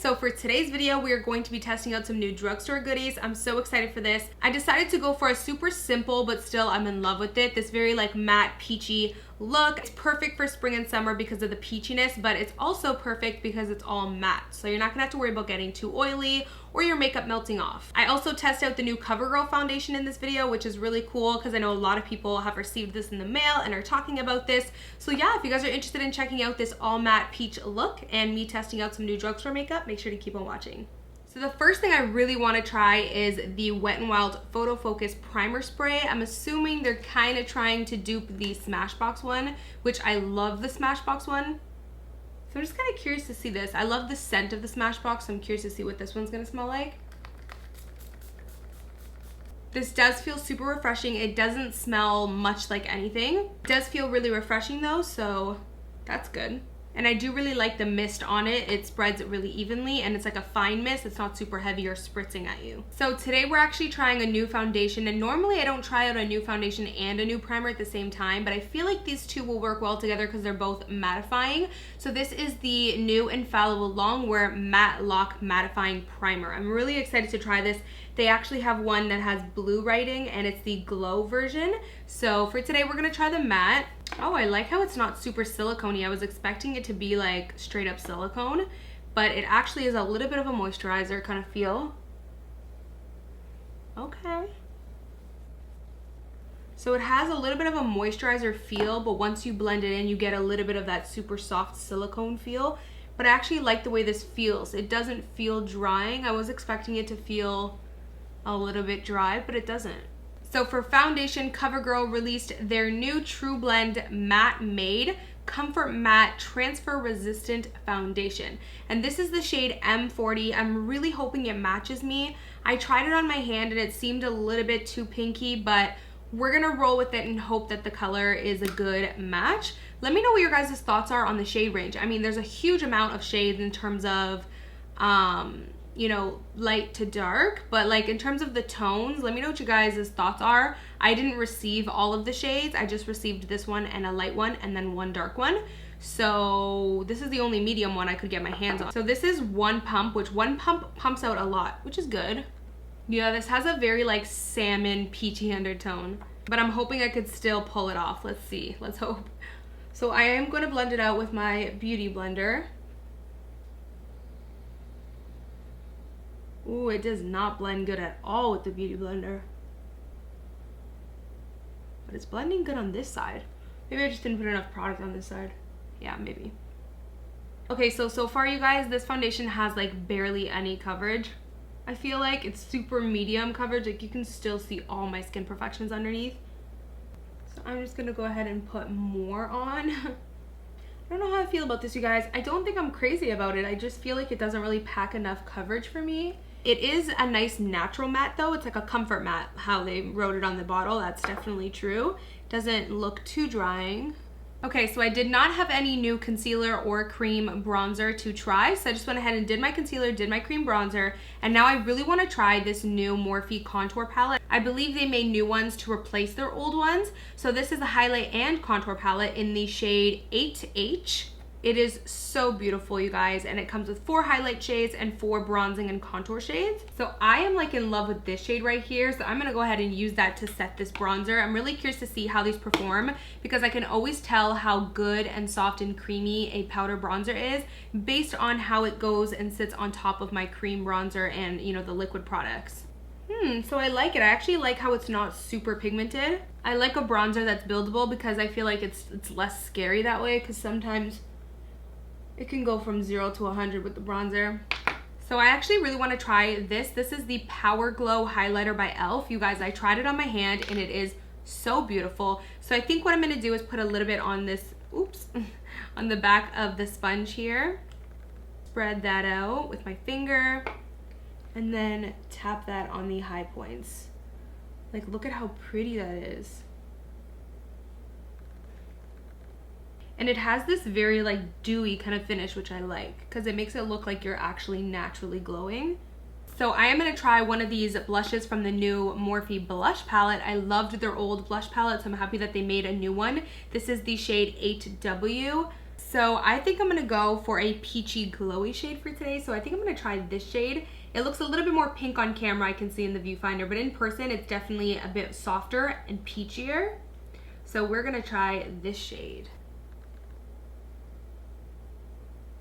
So for today's video, we are going to be testing out some new drugstore goodies. I'm so excited for this. I decided to go for a super simple, but still I'm in love with it. This very like matte peachy look. It's perfect for spring and summer because of the peachiness, but it's also perfect because it's all matte. So you're not gonna have to worry about getting too oily or your makeup melting off. I also tested out the new CoverGirl foundation in this video, which is really cool because I know a lot of people have received this in the mail and are talking about this. So yeah, if you guys are interested in checking out this all matte peach look and me testing out some new drugstore makeup, make sure to keep on watching. So the first thing I really want to try is the Wet n Wild Photo Focus Primer Spray. I'm assuming they're kind of trying to dupe the Smashbox one, which I love the Smashbox one. So I'm just kind of curious to see this. I love the scent of the Smashbox, so I'm curious to see what this one's going to smell like. This does feel super refreshing. It doesn't smell much like anything. It does feel really refreshing though, so that's good. And I do really like the mist on it. It spreads it really evenly and it's like a fine mist. It's not super heavy or spritzing at you. So today we're actually trying a new foundation, and normally I don't try out a new foundation and a new primer at the same time, but I feel like these two will work well together because they're both mattifying. So this is the new Infallible Longwear Matlock Mattifying Primer. I'm really excited to try this. They actually have one that has blue writing and it's the glow version. So for today we're gonna try the matte. Oh, I like how it's not super silicone-y. I was expecting it to be like straight up silicone, but it actually is a little bit of a moisturizer kind of feel. Okay. So it has a little bit of a moisturizer feel, but once you blend it in, you get a little bit of that super soft silicone feel. But I actually like the way this feels. It doesn't feel drying. I was expecting it to feel a little bit dry, but it doesn't. So for foundation, CoverGirl released their new True Blend Matte Made Comfort Matte Transfer Resistant Foundation. And this is the shade M40. I'm really hoping it matches me. I tried it on my hand and it seemed a little bit too pinky, but we're gonna roll with it and hope that the color is a good match. Let me know what your guys' thoughts are on the shade range. I mean, there's a huge amount of shades in terms of you know, light to dark, but like in terms of the tones, let me know what you guys' thoughts are. I didn't receive all of the shades. I just received this one and a light one and then one dark one. So this is the only medium one I could get my hands on. So this is one pump, which one pump pumps out a lot, which is good. Yeah, this has a very like salmon peachy undertone, but I'm hoping I could still pull it off. Let's see, let's hope. So I am going to blend it out with my beauty blender. Ooh, it does not blend good at all with the beauty blender. But it's blending good on this side. Maybe I just didn't put enough product on this side. Yeah, maybe. Okay, so far you guys, this foundation has like barely any coverage. I feel like it's super medium coverage. Like you can still see all my skin perfections underneath. So I'm just gonna go ahead and put more on. I don't know how I feel about this, you guys. I don't think I'm crazy about it. I just feel like it doesn't really pack enough coverage for me. It is a nice natural matte though. It's like a comfort matte, how they wrote it on the bottle. That's definitely true. Doesn't look too drying. Okay, so I did not have any new concealer or cream bronzer to try, so I just went ahead and did my concealer, did my cream bronzer, and now I really want to try this new Morphe contour palette. I believe they made new ones to replace their old ones. So this is a highlight and contour palette in the shade 8H. It is so beautiful, you guys, and it comes with 4 highlight shades and 4 bronzing and contour shades. So I am like in love with this shade right here, so I'm gonna go ahead and use that to set this bronzer. I'm really curious to see how these perform because I can always tell how good and soft and creamy a powder bronzer is based on how it goes and sits on top of my cream bronzer and, you know, the liquid products. So I like it. I actually like how it's not super pigmented. I like a bronzer that's buildable because I feel like it's less scary that way, because sometimes it can go from 0 to 100 with the bronzer. So I actually really want to try this. This is the Power Glow Highlighter by e.l.f. You guys, I tried it on my hand and it is so beautiful. So I think what I'm going to do is put a little bit on this, oops, on the back of the sponge here. Spread that out with my finger and then tap that on the high points. Like, look at how pretty that is. And it has this very like dewy kind of finish, which I like because it makes it look like you're actually naturally glowing. So I am going to try one of these blushes from the new Morphe blush palette. I loved their old blush palette, so I'm happy that they made a new one. This is the shade 8W. So I think I'm gonna go for a peachy glowy shade for today. So I think I'm gonna try this shade. It looks a little bit more pink on camera, I can see in the viewfinder, but in person it's definitely a bit softer and peachier. So we're gonna try this shade.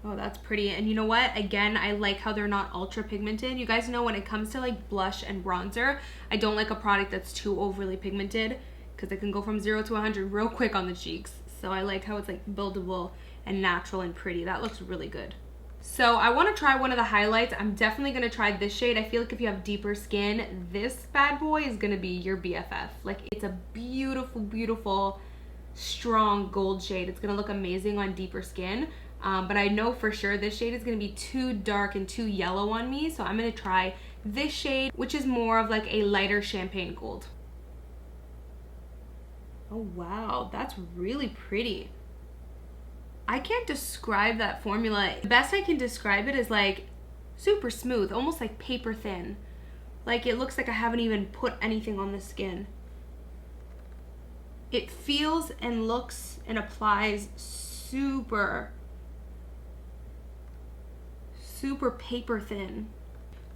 Oh, that's pretty. And you know what? Again, I like how they're not ultra pigmented. You guys know when it comes to like blush and bronzer, I don't like a product that's too overly pigmented because it can go from 0 to 100 real quick on the cheeks. So I like how it's like buildable and natural and pretty. That looks really good. So I want to try one of the highlights. I'm definitely going to try this shade. I feel like if you have deeper skin, this bad boy is going to be your BFF. Like, it's a beautiful, beautiful, strong gold shade. It's going to look amazing on deeper skin. But I know for sure this shade is going to be too dark and too yellow on me. So I'm going to try this shade, which is more of like a lighter champagne gold. Oh, wow. That's really pretty. I can't describe that formula. The best I can describe it is like super smooth, almost like paper thin. Like it looks like I haven't even put anything on the skin. It feels and looks and applies super paper thin.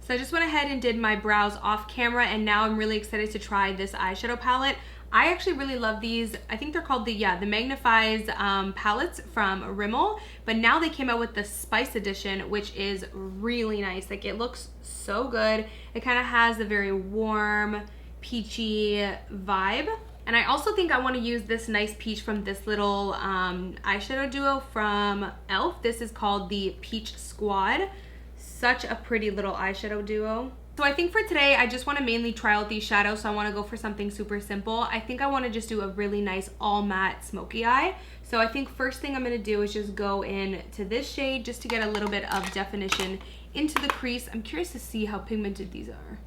So I just went ahead and did my brows off camera, and now I'm really excited to try this eyeshadow palette. I actually really love these. I think they're called the Magnifies palettes from Rimmel, but now they came out with the Spice Edition, which is really nice. Like, it looks so good. It kind of has a very warm, peachy vibe. And I also think I want to use this nice peach from this little eyeshadow duo from e.l.f. This is called the Peach Squad. Such a pretty little eyeshadow duo. So I think for today, I just want to mainly try out these shadows. So I want to go for something super simple. I think I want to just do a really nice all matte smoky eye. So I think first thing I'm going to do is just go in to this shade just to get a little bit of definition into the crease. I'm curious to see how pigmented these are.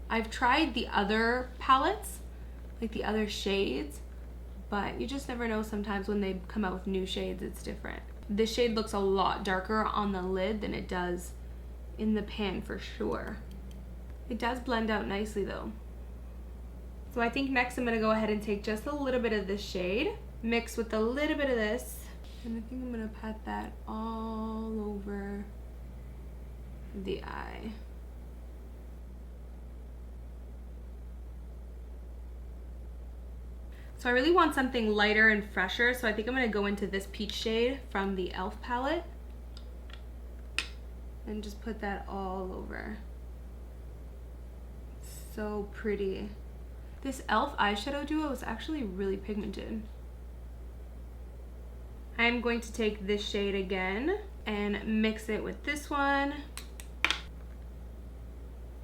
I've tried the other palettes, like the other shades, but you just never know. Sometimes when they come out with new shades, it's different. This shade looks a lot darker on the lid than it does in the pan for sure. It does blend out nicely though. So I think next I'm gonna go ahead and take just a little bit of this shade, mix with a little bit of this, and I think I'm gonna pat that all over the eye. So I really want something lighter and fresher, so I think I'm gonna go into this peach shade from the e.l.f. palette and just put that all over. So pretty. This e.l.f. eyeshadow duo is actually really pigmented. I am going to take this shade again and mix it with this one.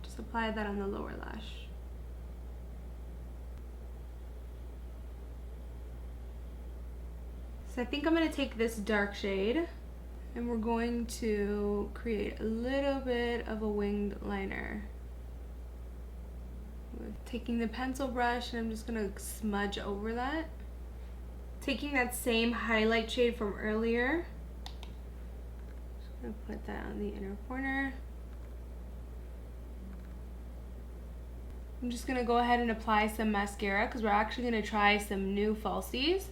Just apply that on the lower lash. So I think I'm gonna take this dark shade and we're going to create a little bit of a winged liner. We're taking the pencil brush and I'm just gonna smudge over that. Taking that same highlight shade from earlier, just gonna put that on the inner corner. I'm just gonna go ahead and apply some mascara because we're actually gonna try some new falsies.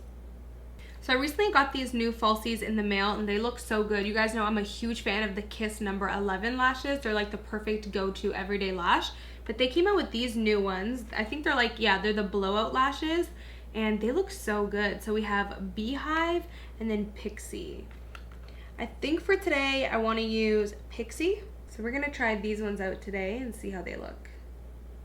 So I recently got these new falsies in the mail and they look so good. You guys know I'm a huge fan of the Kiss number 11 lashes. They're like the perfect go-to everyday lash. But they came out with these new ones. I think they're like, yeah, they're the blowout lashes and they look so good. So we have Beehive and then Pixie. I think for today I want to use Pixie. So we're gonna try these ones out today and see how they look.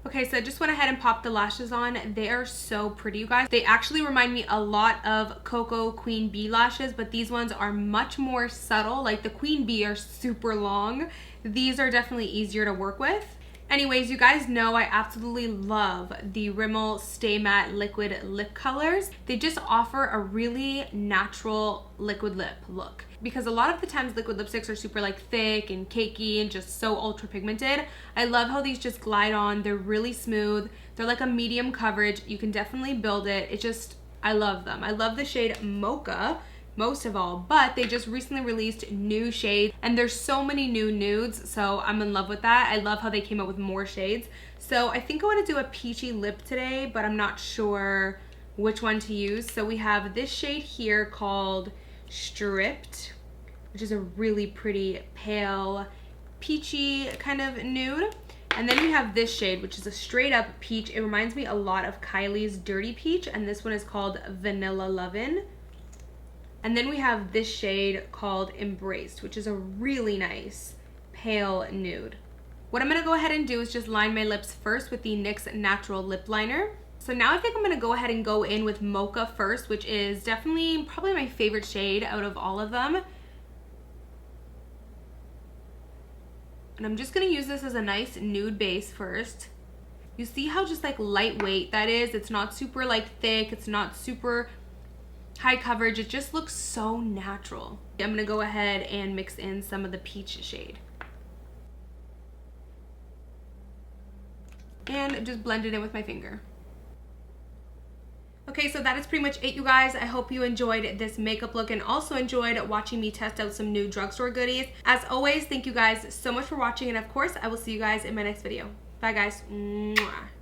Okay, so I just went ahead and popped the lashes on. They are so pretty, you guys. They actually remind me a lot of Coco Queen Bee lashes, but these ones are much more subtle. Like the Queen Bee are super long. These are definitely easier to work with. Anyways, you guys know I absolutely love the Rimmel Stay Matte Liquid Lip Colors. They just offer a really natural liquid lip look. Because a lot of the times liquid lipsticks are super like thick and cakey and just so ultra pigmented. I love how these just glide on. They're really smooth. They're like a medium coverage. You can definitely build it. It just, I love them. I love the shade Mocha most of all, but they just recently released new shades and there's so many new nudes, so I'm in love with that. I love how they came out with more shades. So I think I want to do a peachy lip today, but I'm not sure which one to use. So we have this shade here called Stripped, which is a really pretty pale, peachy kind of nude. And then we have this shade, which is a straight up peach. It reminds me a lot of Kylie's Dirty Peach, and this one is called Vanilla Lovin'. And then we have this shade called Embraced, which is a really nice pale nude. What I'm gonna go ahead and do is just line my lips first with the NYX Natural Lip Liner. So now I think I'm gonna go ahead and go in with Mocha first, which is definitely probably my favorite shade out of all of them. And I'm just gonna use this as a nice nude base first. You see how just like lightweight that is? It's not super like thick, it's not super high coverage, it just looks so natural. I'm gonna go ahead and mix in some of the peach shade. And just blend it in with my finger. Okay, so that is pretty much it, you guys. I hope you enjoyed this makeup look and also enjoyed watching me test out some new drugstore goodies. As always, thank you guys so much for watching, and of course, I will see you guys in my next video. Bye, guys. Mwah.